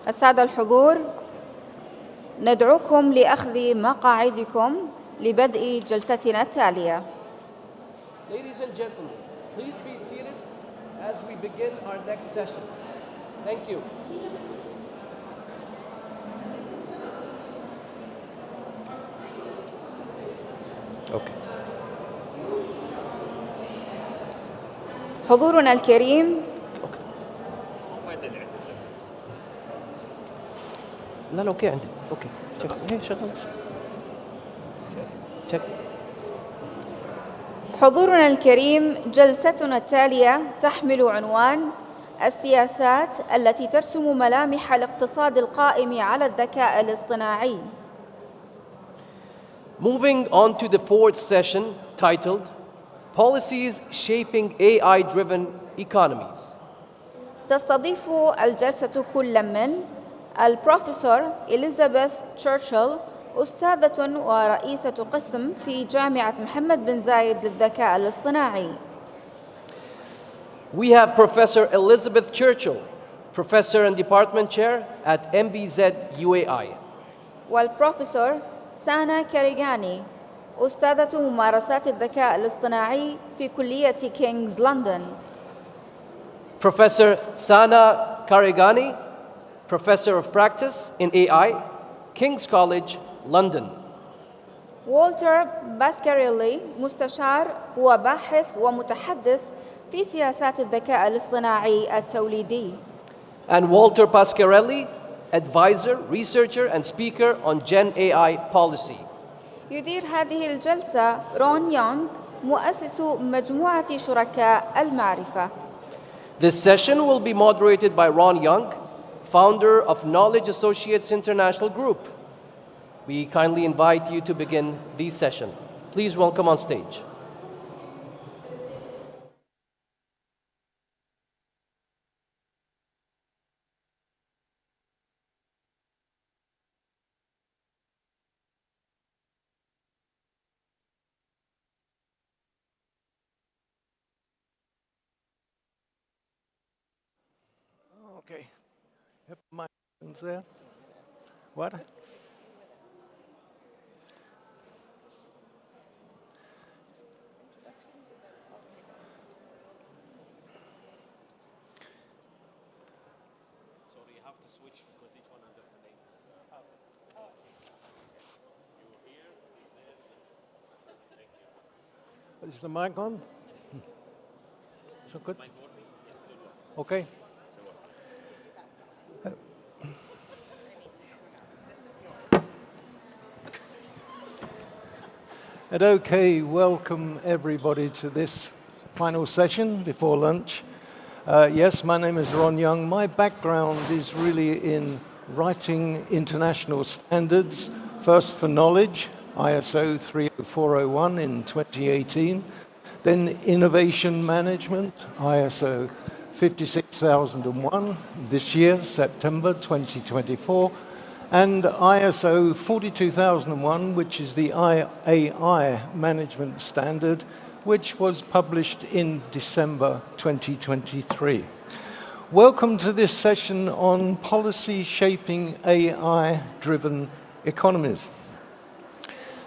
السادة الحضور، ندعوكم لأخذ مقاعدكم لبدء جلستنا التالية. Ladies and gentlemen, please be seated as we begin our next session. Thank you. Okay. حضورنا الكريم، لا اوكي عندي اوكي هي شغل تشيك. حضورنا الكريم، جلستنا التالية تحمل عنوان السياسات التي ترسم ملامح الاقتصاد القائم على الذكاء الاصطناعي. Moving on to the fourth session titled Policies Shaping AI-Driven Economies. تستضيف الجلسة كل من البروفيسور إليزابيث تشرشل، أستاذة ورئيسة قسم في جامعة محمد بن زايد للذكاء الاصطناعي. We have Professor Elizabeth Churchill, Professor and Department Chair at MBZUAI. والبروفيسور سانا كاريغاني، أستاذة ممارسات الذكاء الاصطناعي في كلية كينغز لندن. Professor Sana Khareghani, Professor of Practice in AI, King's College, London. والتر باسكاريلي، مستشار وباحث ومتحدث في سياسات الذكاء الاصطناعي التوليدي. And Walter Pasquarelli, advisor, researcher, and speaker on GenAI policy. يدير هذه الجلسة رون يونغ، مؤسس مجموعة شركاء المعرفة. This session will be moderated by Ron Young, founder of Knowledge Associates International Group. We kindly invite you to begin the session. Please welcome on stage. Okay. Yep, my hands there. What? Is the mic on? So good? Okay. And okay, welcome everybody to this final session before lunch. Yes, my name is Ron Young. My background is really in writing international standards, first for knowledge, ISO 30401 in 2018, then innovation management, ISO 56001 this year, September 2024, and ISO 42001, which is the AI management standard, which was published in December 2023. Welcome to this session on policy shaping AI-driven economies.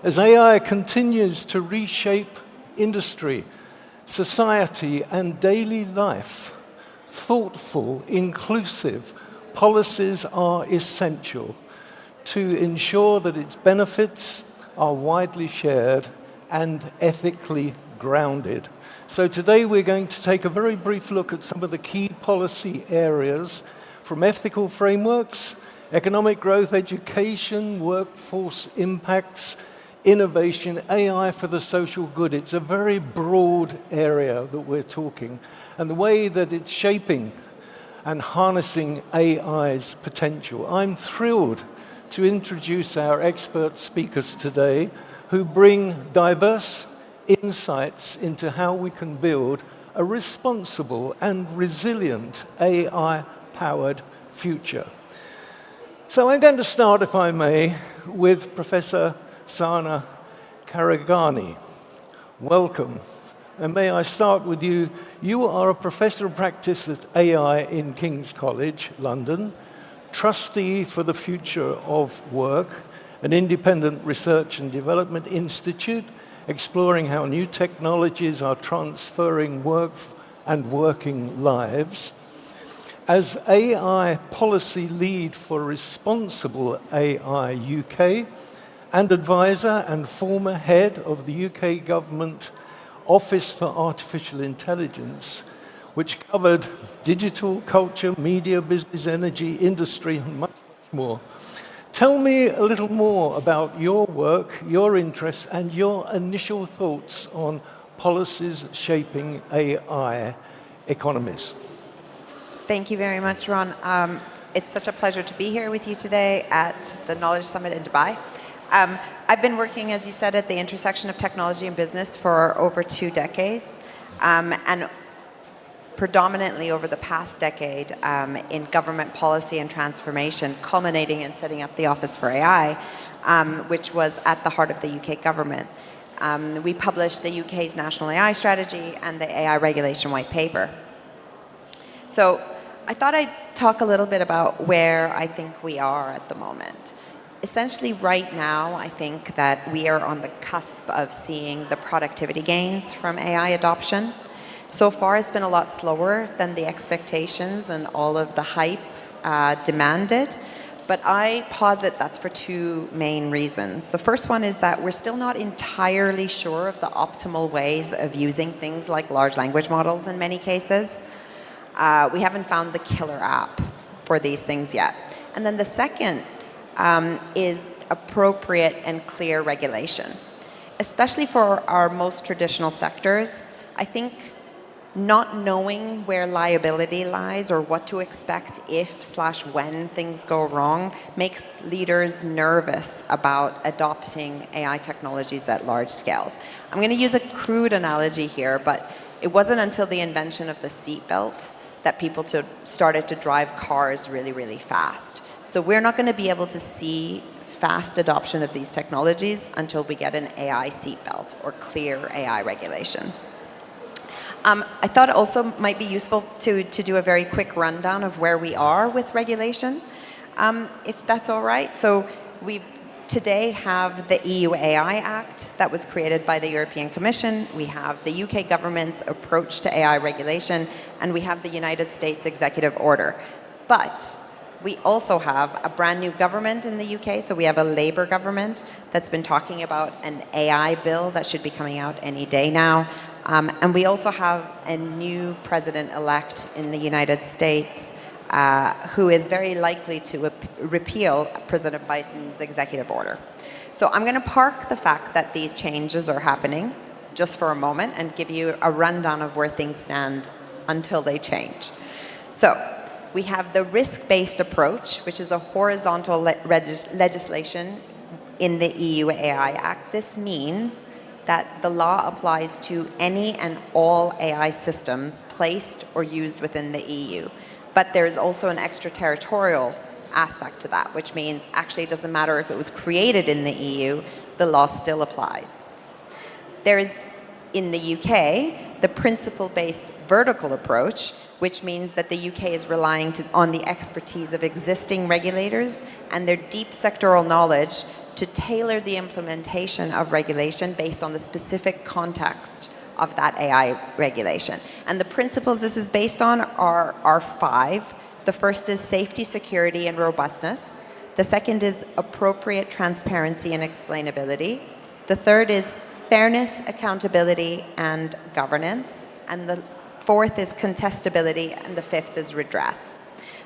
As AI continues to reshape industry, society, and daily life, thoughtful, inclusive policies are essential to ensure that its benefits are widely shared and ethically grounded. So today we're going to take a very brief look at some of the key policy areas, from ethical frameworks, economic growth, education, workforce impacts, innovation, AI for the social good. It's a very broad area that we're talking, and the way that it's shaping and harnessing AI's potential. I'm thrilled to introduce our expert speakers today, who bring diverse insights into how we can build a responsible and resilient AI-powered future. So I'm going to start, if I may, with Professor Sana Khareghani. Welcome. And may I start with you? You are a Professor of Practice at AI in King's College, London, trustee for the Future of Work, an independent research and development institute exploring how new technologies are transferring work and working lives. As AI policy lead for Responsible AI UK, and advisor and former head of the UK Government Office for Artificial Intelligence, which covered digital, culture, media, business, energy, industry, and much, much more. Tell me a little more about your work, your interests, and your initial thoughts on policies shaping AI economies. Thank you very much, Ron. It's such a pleasure to be here with you today at the Knowledge Summit in Dubai. I've been working, as you said, at the intersection of technology and business for over 2 decades, and predominantly over the past decade in government policy and transformation, culminating in setting up the Office for AI, which was at the heart of the UK government. We published the UK's National AI Strategy and the AI Regulation White Paper. So I thought I'd talk a little bit about where I think we are at the moment. Essentially, right now, I think that we are on the cusp of seeing the productivity gains from AI adoption. So far, it's been a lot slower than the expectations and all of the hype demanded. But I posit that's for 2 main reasons. The first one is that we're still not entirely sure of the optimal ways of using things like large language models in many cases. We haven't found the killer app for these things yet. And then the second is appropriate and clear regulation. Especially for our most traditional sectors, I think not knowing where liability lies or what to expect if/when things go wrong makes leaders nervous about adopting AI technologies at large scales. I'm going to use a crude analogy here, but it wasn't until the invention of the seatbelt that people started to drive cars really, really fast. So we're not going to be able to see fast adoption of these technologies until we get an AI seatbelt or clear AI regulation. I thought it also might be useful to do a very quick rundown of where we are with regulation, if that's all right. So we today have the EU AI Act that was created by the European Commission. We have the UK government's approach to AI regulation, and we have the United States executive order. But we also have a brand new government in the UK, so we have a Labour government that's been talking about an AI bill that should be coming out any day now. And we also have a new president-elect in the United States who is very likely to repeal President Biden's executive order. So I'm going to park the fact that these changes are happening just for a moment and give you a rundown of where things stand until they change. So we have the risk-based approach, which is a horizontal legislation in the EU AI Act. This means that the law applies to any and all AI systems placed or used within the EU. But there's also an extraterritorial aspect to that, which means actually it doesn't matter if it was created in the EU, the law still applies. There is, in the UK, the principle-based vertical approach, which means that the UK is relying on the expertise of existing regulators and their deep sectoral knowledge to tailor the implementation of regulation based on the specific context of that AI regulation. And the principles this is based on are 5. The first is safety, security, and robustness. The second is appropriate transparency and explainability. The third is fairness, accountability, and governance. And the fourth is contestability, and the fifth is redress.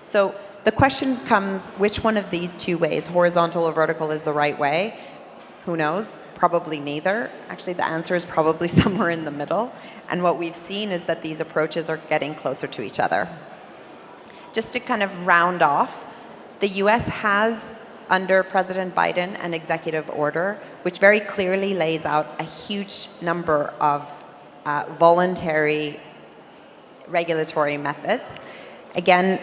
So the question comes, which one of these 2 ways, horizontal or vertical, is the right way? Who knows? Probably neither. Actually, the answer is probably somewhere in the middle. And what we've seen is that these approaches are getting closer to each other. Just to kind of round off, the US has, under President Biden, an executive order which very clearly lays out a huge number of voluntary regulatory methods. Again,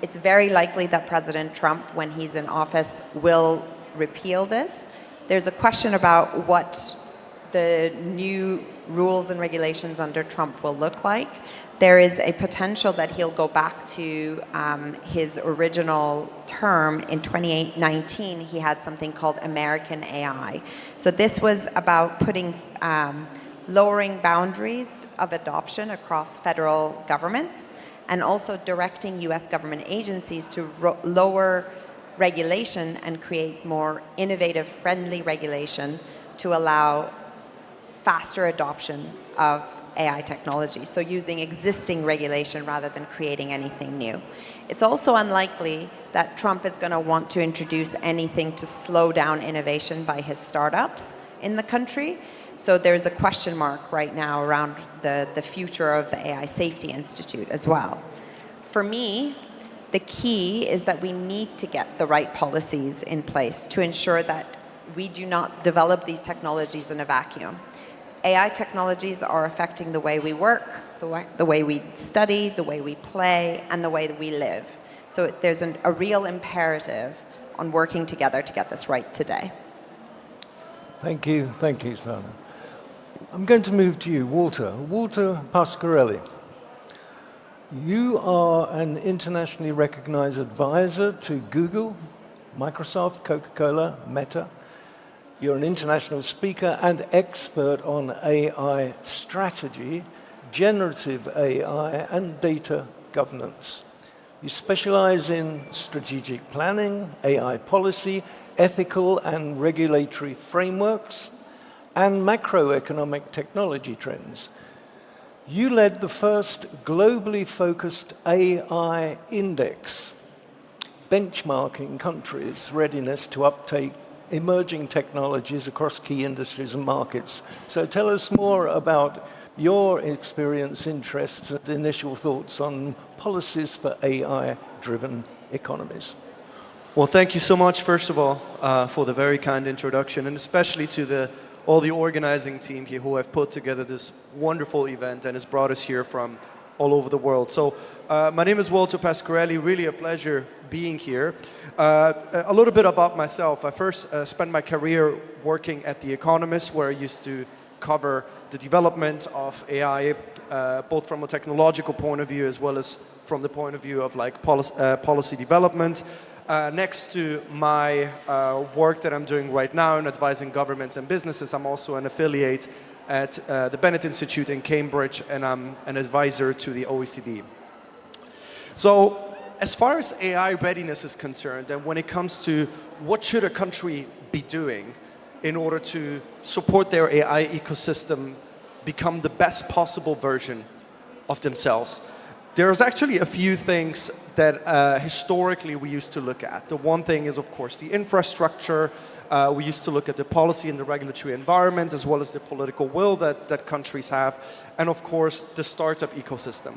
it's very likely that President Trump, when he's in office, will repeal this. There's a question about what the new rules and regulations under Trump will look like. There is a potential that he'll go back to his original term in 2019. He had something called American AI. So this was about putting, lowering boundaries of adoption across federal governments, and also directing US government agencies to lower regulation and create more innovative, friendly regulation to allow faster adoption of AI technology, so using existing regulation rather than creating anything new. It's also unlikely that Trump is going to want to introduce anything to slow down innovation by his startups in the country. So there's a question mark right now around the future of the AI Safety Institute as well. For me, the key is that we need to get the right policies in place to ensure that we do not develop these technologies in a vacuum. AI technologies are affecting the way we work, the way we study, the way we play, and the way that we live. So there's a real imperative on working together to get this right today. Thank you, Sana. I'm going to move to you, Walter Pasquarelli. You are an internationally recognized advisor to Google, Microsoft, Coca-Cola, Meta. You're an international speaker and expert on AI strategy, generative AI, and data governance. You specialize in strategic planning, AI policy, ethical and regulatory frameworks, and macroeconomic technology trends. You led the first globally focused AI index, benchmarking countries' readiness to uptake emerging technologies across key industries and markets. So tell us more about your experience, interests, and initial thoughts on policies for AI-driven economies. Well, thank you so much, first of all, for the very kind introduction, and especially to all the organizing team here who have put together this wonderful event and has brought us here from all over the world. So my name is Walter Pasquarelli, really a pleasure being here. A little bit about myself. I first spent my career working at The Economist, where I used to cover the development of AI, both from a technological point of view as well as from the point of view of like policy development. Next to my work that I'm doing right now in advising governments and businesses, I'm also an affiliate at the Bennett Institute in Cambridge, and I'm an advisor to the OECD. So as far as AI readiness is concerned, and when it comes to what should a country be doing in order to support their AI ecosystem become the best possible version of themselves, there's actually a few things that historically we used to look at. The one thing is, of course, the infrastructure. We used to look at the policy and the regulatory environment, as well as the political will that countries have, and of course, the startup ecosystem.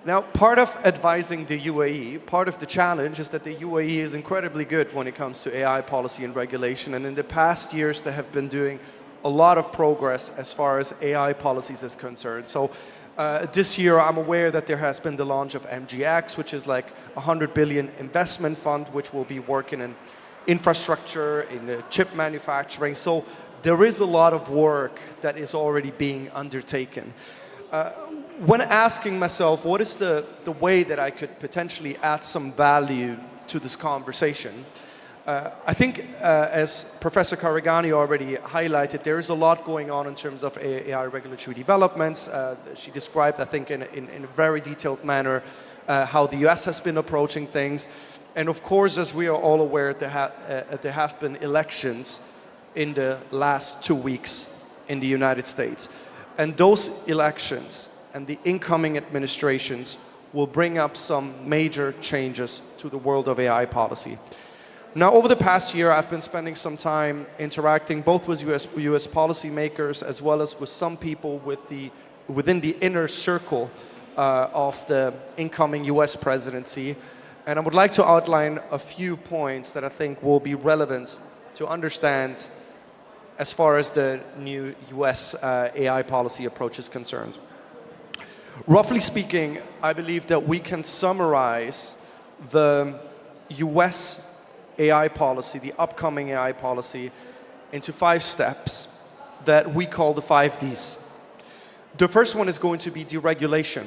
Now, part of advising the UAE, part of the challenge is that the UAE is incredibly good when it comes to AI policy and regulation, and in the past years, they have been doing a lot of progress as far as AI policies is concerned. So this year, I'm aware that there has been the launch of MGX, which is like a $100 billion investment fund, which will be working in infrastructure, in chip manufacturing. So there is a lot of work that is already being undertaken. When asking myself, what is the way that I could potentially add some value to this conversation? I think, as Professor Khareghani already highlighted, there is a lot going on in terms of AI regulatory developments. She described, I think, in a very detailed manner, how the US has been approaching things. And of course, as we are all aware, there have been elections in the last 2 weeks in the United States. And those elections and the incoming administrations will bring up some major changes to the world of AI policy. Now, over the past year, I've been spending some time interacting both with US policymakers as well as with some people within the inner circle of the incoming US presidency. And I would like to outline a few points that I think will be relevant to understand as far as the new US AI policy approach is concerned. Roughly speaking, I believe that we can summarize the US AI policy, the upcoming AI policy, into 5 steps that we call the 5 Ds. The first one is going to be deregulation.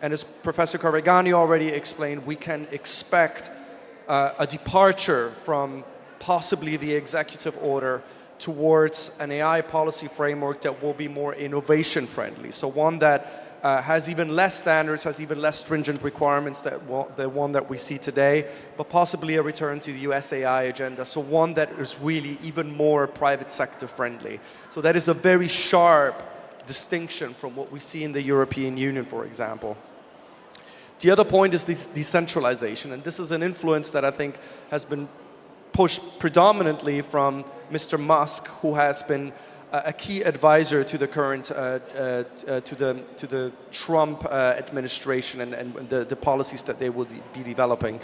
And as Professor Khareghani already explained, we can expect a departure from possibly the executive order towards an AI policy framework that will be more innovation friendly. So one that has even less standards, has even less stringent requirements than the one that we see today, but possibly a return to the US AI agenda. So one that is really even more private sector friendly. So that is a very sharp distinction from what we see in the European Union, for example. The other point is this decentralization, and this is an influence that I think has been pushed predominantly from Mr. Musk, who has been a key advisor to the current, to the Trump administration and the policies that they will be developing.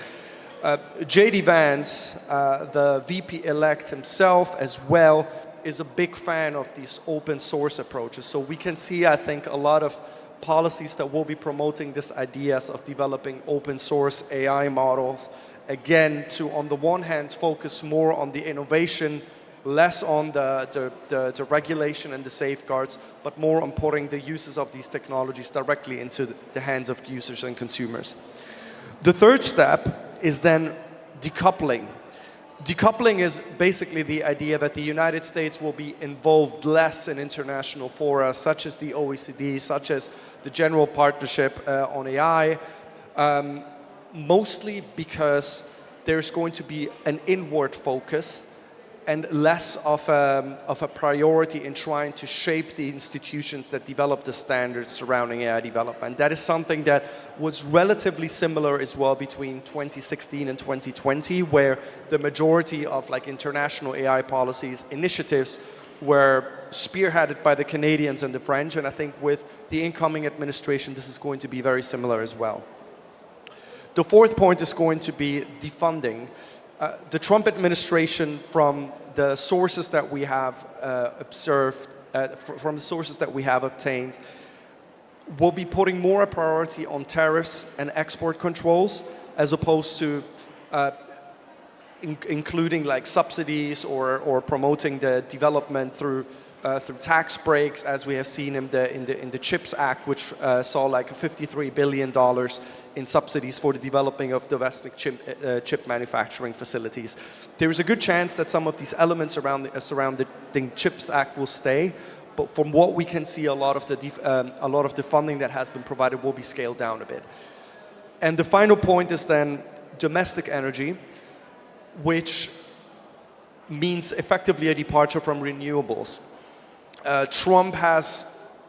J.D. Vance, the VP-elect himself as well, is a big fan of these open source approaches. So we can see, I think, a lot of policies that will be promoting these ideas of developing open source AI models, again, to on the one hand focus more on the innovation, less on the regulation and the safeguards, but more on putting the uses of these technologies directly into the hands of users and consumers. The third step is then decoupling. Decoupling is basically the idea that the United States will be involved less in international fora, such as the OECD, such as the General Partnership on AI, mostly because there's going to be an inward focus and less of a priority in trying to shape the institutions that develop the standards surrounding AI development. That is something that was relatively similar as well between 2016 and 2020, where the majority of international AI policies initiatives were spearheaded by the Canadians and the French, and I think with the incoming administration this is going to be very similar as well. The fourth point is going to be defunding. The Trump administration, from the sources that we have observed, from the sources that we have obtained, will be putting more a priority on tariffs and export controls, as opposed to including subsidies or promoting the development through tax breaks, as we have seen in the CHIPS Act, which saw $53 billion in subsidies for the developing of domestic chip manufacturing facilities. There is a good chance that some of these elements surrounding the CHIPS Act will stay, but from what we can see, a lot of the funding that has been provided will be scaled down a bit. And the final point is then domestic energy, which means effectively a departure from renewables. Trump has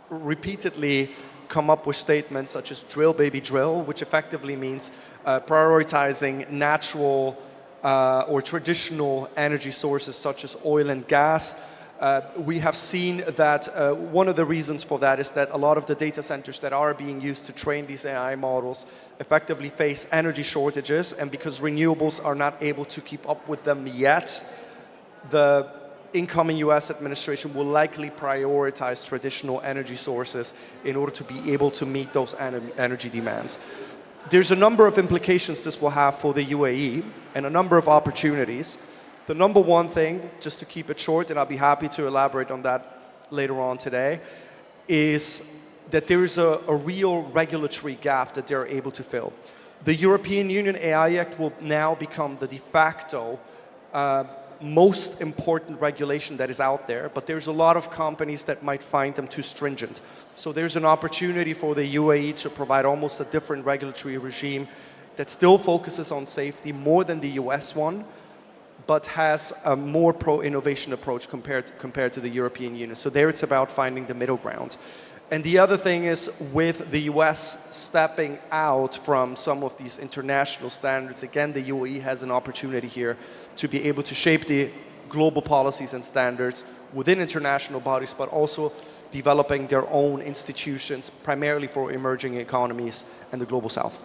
repeatedly come up with statements such as drill baby drill, which effectively means prioritizing natural or traditional energy sources such as oil and gas. We have seen that one of the reasons for that is that a lot of the data centers that are being used to train these AI models effectively face energy shortages, and because renewables are not able to keep up with them yet, the incoming US administration will likely prioritize traditional energy sources in order to be able to meet those energy demands. There's a number of implications this will have for the UAE and a number of opportunities. The number one thing, just to keep it short, and I'll be happy to elaborate on that later on today, is that there is a real regulatory gap that they're able to fill. The European Union AI Act will now become the de facto most important regulation that is out there, but there's a lot of companies that might find them too stringent. So there's an opportunity for the UAE to provide almost a different regulatory regime that still focuses on safety more than the US one, but has a more pro-innovation approach compared to the European Union. So there it's about finding the middle ground. And the other thing is, with the US stepping out from some of these international standards, again, the UAE has an opportunity here to be able to shape the global policies and standards within international bodies, but also developing their own institutions, primarily for emerging economies and the global south.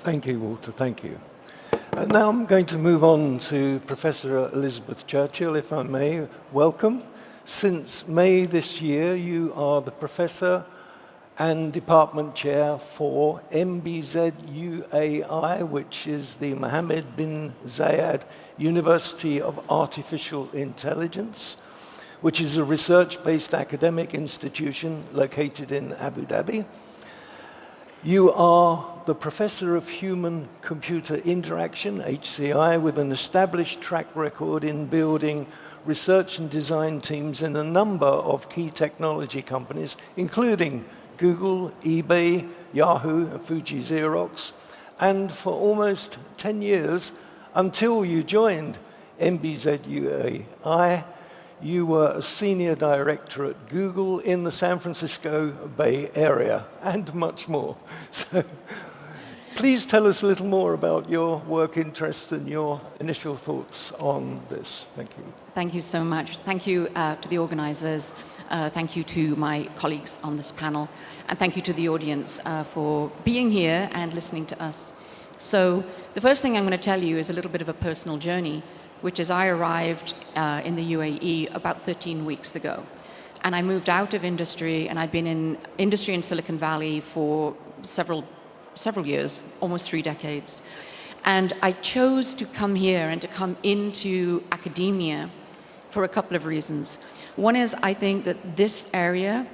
Thank you, Walter, thank you. Now I'm going to move on to Professor Elizabeth Churchill, if I may. Welcome. Since May this year, you are the Professor and Department Chair for MBZUAI, which is the Mohammed bin Zayed University of Artificial Intelligence, which is a research-based academic institution located in Abu Dhabi. You are the Professor of Human-Computer Interaction, HCI, with an established track record in building research and design teams in a number of key technology companies, including Google, eBay, Yahoo, and Fuji Xerox. And for almost 10 years, until you joined MBZUAI, you were a senior director at Google in the San Francisco Bay Area, and much more. So please tell us a little more about your work interests and your initial thoughts on this. Thank you. Thank you so much. Thank you to the organizers. Thank you to my colleagues on this panel. And thank you to the audience for being here and listening to us. So the first thing I'm going to tell you is a little bit of a personal journey, which is I arrived in the UAE about 13 weeks ago. And I moved out of industry, and I've been in industry in Silicon Valley for several years, almost 3 decades. And I chose to come here and to come into academia for a couple of reasons. One is I think that this area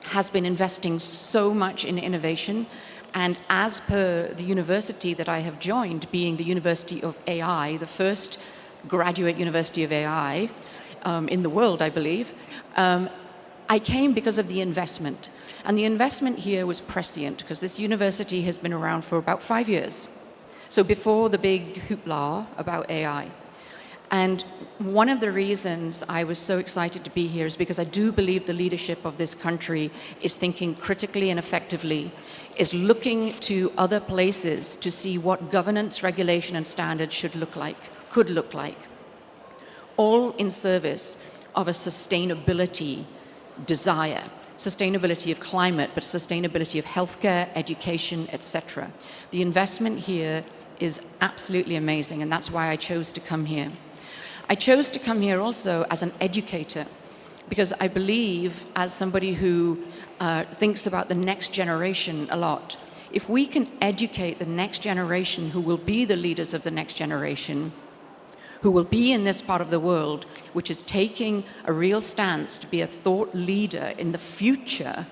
has been investing so much in innovation, and as per the university that I have joined, being the University of AI, the first graduate university of AI in the world, I believe, I came because of the investment. And the investment here was prescient, because this university has been around for about 5 years. So before the big hoopla about AI. And one of the reasons I was so excited to be here is because I do believe the leadership of this country is thinking critically and effectively, is looking to other places to see what governance, regulation, and standards could look like, all in service of a sustainability desire. Sustainability of climate, but sustainability of healthcare, education, etc. The investment here is absolutely amazing, and that's why I chose to come here. I chose to come here also as an educator, because I believe, as somebody who thinks about the next generation a lot, if we can educate the next generation who will be the leaders of the next generation, who will be in this part of the world, which is taking a real stance to be a thought leader in the future,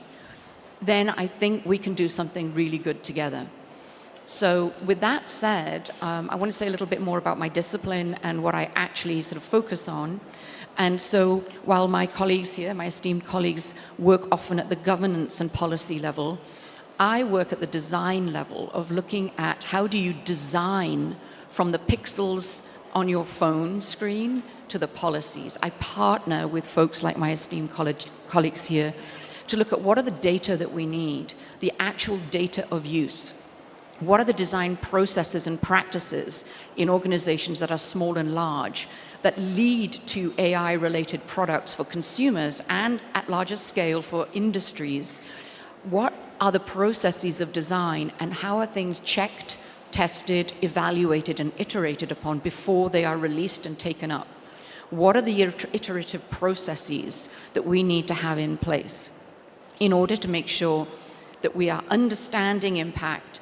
then I think we can do something really good together. So with that said, I want to say a little bit more about my discipline and what I actually sort of focus on. And so while my colleagues here, my esteemed colleagues, work often at the governance and policy level, I work at the design level of looking at how do you design from the pixels on your phone screen to the policies. I partner with folks like my esteemed colleagues here to look at what are the data that we need, the actual data of use. What are the design processes and practices in organizations that are small and large that lead to AI-related products for consumers and at larger scale for industries? What are the processes of design, and how are things checked, tested, evaluated, and iterated upon before they are released and taken up? What are the iterative processes that we need to have in place in order to make sure that we are understanding impact,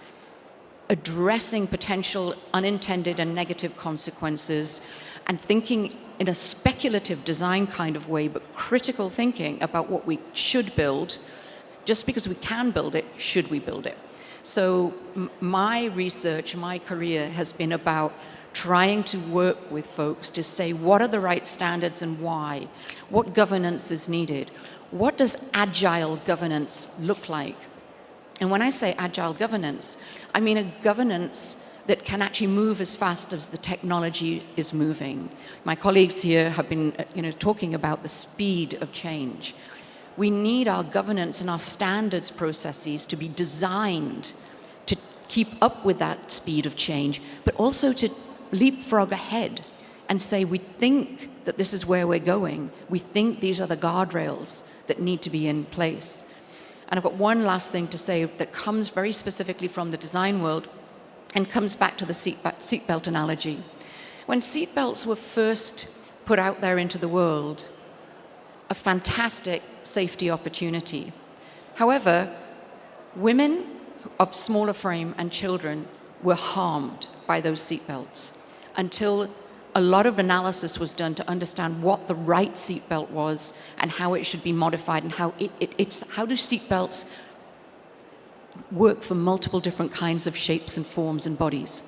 addressing potential unintended and negative consequences, and thinking in a speculative design kind of way, but critical thinking about what we should build. Just because we can build it, should we build it? So my research, my career has been about trying to work with folks to say what are the right standards and why, what governance is needed, what does agile governance look like? And when I say agile governance, I mean a governance that can actually move as fast as the technology is moving. My colleagues here have been talking about the speed of change. We need our governance and our standards processes to be designed to keep up with that speed of change, but also to leapfrog ahead and say, we think that this is where we're going. We think these are the guardrails that need to be in place. And I've got one last thing to say that comes very specifically from the design world and comes back to the seatbelt analogy. When seatbelts were first put out there into the world, a fantastic safety opportunity. However, women of smaller frame and children were harmed by those seatbelts until a lot of analysis was done to understand what the right seatbelt was and how it should be modified, and how how do seatbelts work for multiple different kinds of shapes and forms and bodies.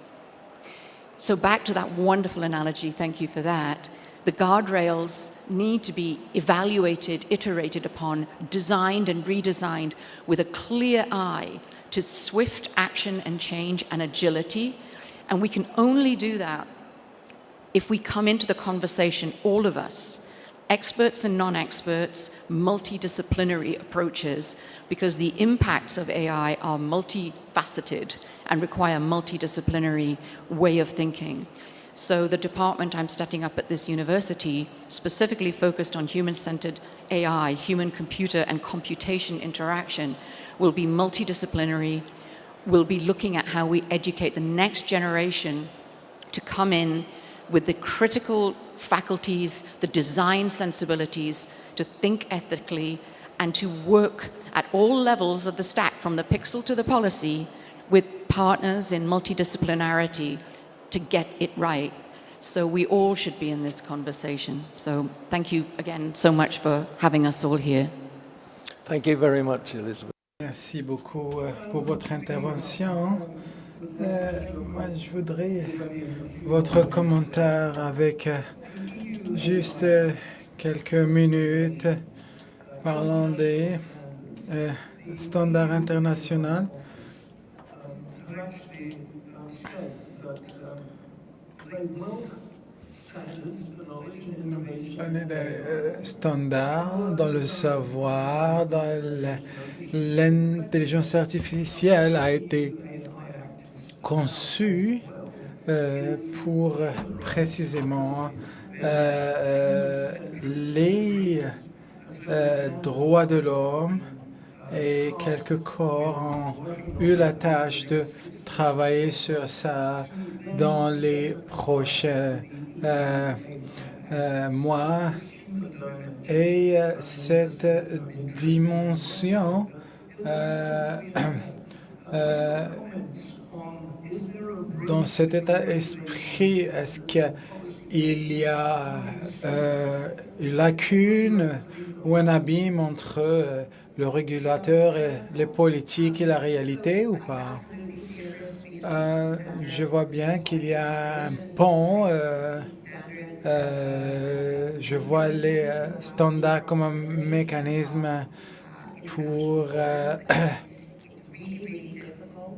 So back to that wonderful analogy, thank you for that. The guardrails need to be evaluated, iterated upon, designed and redesigned with a clear eye to swift action and change and agility. And we can only do that if we come into the conversation, all of us, experts and non-experts, multidisciplinary approaches, because the impacts of AI are multifaceted and require multidisciplinary way of thinking. So the department I'm setting up at this university, specifically focused on human-centered AI, human-computer and computation interaction, will be multidisciplinary. We'll be looking at how we educate the next generation to come in with the critical faculties, the design sensibilities, to think ethically and to work at all levels of the stack, from the pixel to the policy, with partners in multidisciplinarity to get it right. So we all should be in this conversation. So thank you again so much for having us all here. Thank you very much, Elizabeth. Merci beaucoup pour votre intervention. Moi, je voudrais votre commentaire avec juste quelques minutes parlant des standards internationaux. On est des standards dans le savoir, dans l'intelligence artificielle a été conçue pour précisément les droits de l'homme, et quelques corps ont eu la tâche de travailler sur ça dans les prochains mois. Et cette dimension dans cet état d'esprit, est-ce qu'il y a une lacune ou un abîme entre le régulateur et les politiques et la réalité ou pas? Je vois bien qu'il y a un pont. Je vois les standards comme un mécanisme pour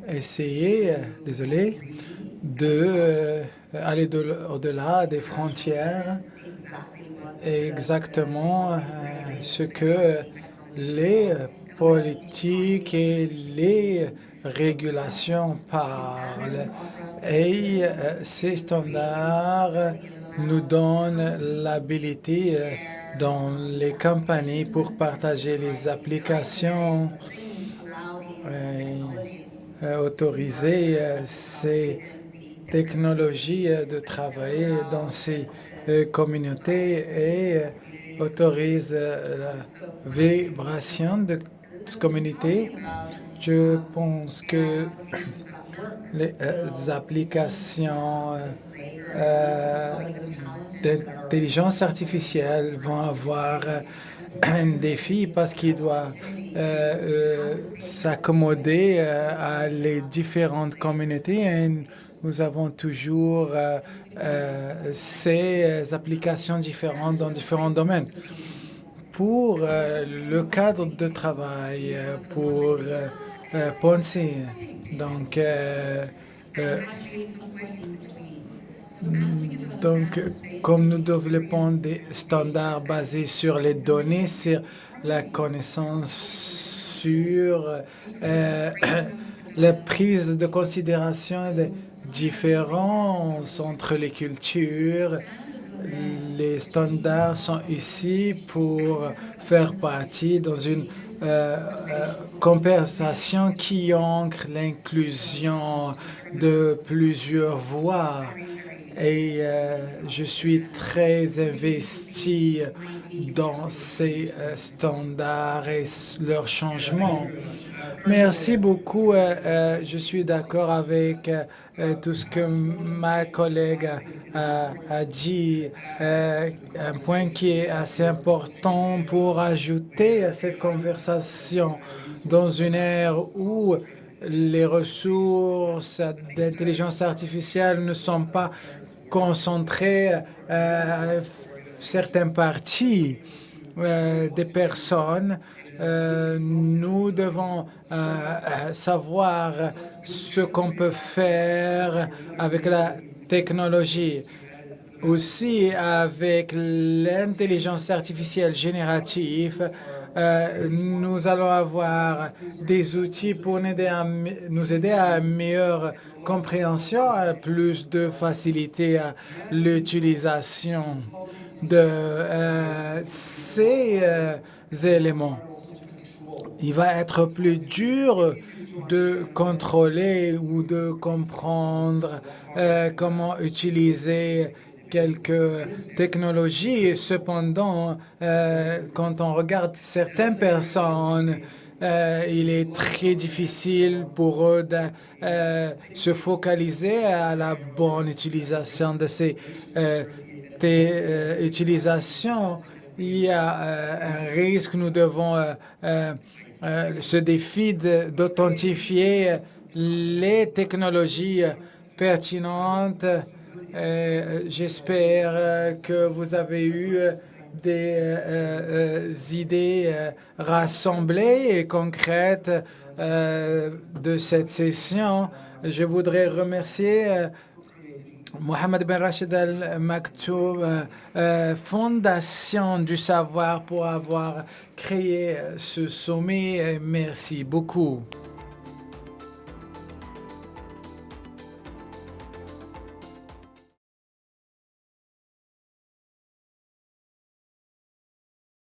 essayer, désolé, d'aller au-delà des frontières. Exactement ce que les politiques et les régulations parlent. Et ces standards nous donnent l'habilité dans les compagnies pour partager les applications, autoriser ces technologies de travailler dans ces communautés et autorise la vibration de cette communauté. Je pense que les applications d'intelligence artificielle vont avoir un défi parce qu'ils doivent s'accommoder à les différentes communautés. Et nous avons toujours ces applications différentes dans différents domaines. Pour le cadre de travail, pour penser, donc comme nous développons des standards basés sur les données, sur la connaissance, sur la prise de considération des différences entre les cultures, les standards sont ici pour faire partie dans une conversation qui ancre l'inclusion de plusieurs voix. Et je suis très investi dans ces standards et leur changement. Merci beaucoup. Je suis d'accord avec tout ce que ma collègue a dit. Un point qui est assez important pour ajouter à cette conversation dans une ère où les ressources d'intelligence artificielle ne sont pas concentrées à certaines parties des personnes. Nous devons savoir ce qu'on peut faire avec la technologie. Aussi, avec l'intelligence artificielle générative, nous allons avoir des outils pour nous aider à une meilleure compréhension, à plus de facilité à l'utilisation de ces éléments. Il va être plus dur de contrôler ou de comprendre comment utiliser quelques technologies. Cependant, quand on regarde certaines personnes, il est très difficile pour eux de se focaliser à la bonne utilisation de ces utilisations. Il y a un risque, nous devons ce défi d'authentifier les technologies pertinentes. J'espère que vous avez eu des idées rassemblées et concrètes de cette session. Je voudrais remercier Mohamed Ben Rachid Al Maktoum, Fondation du Savoir, pour avoir créé ce sommet. Merci beaucoup.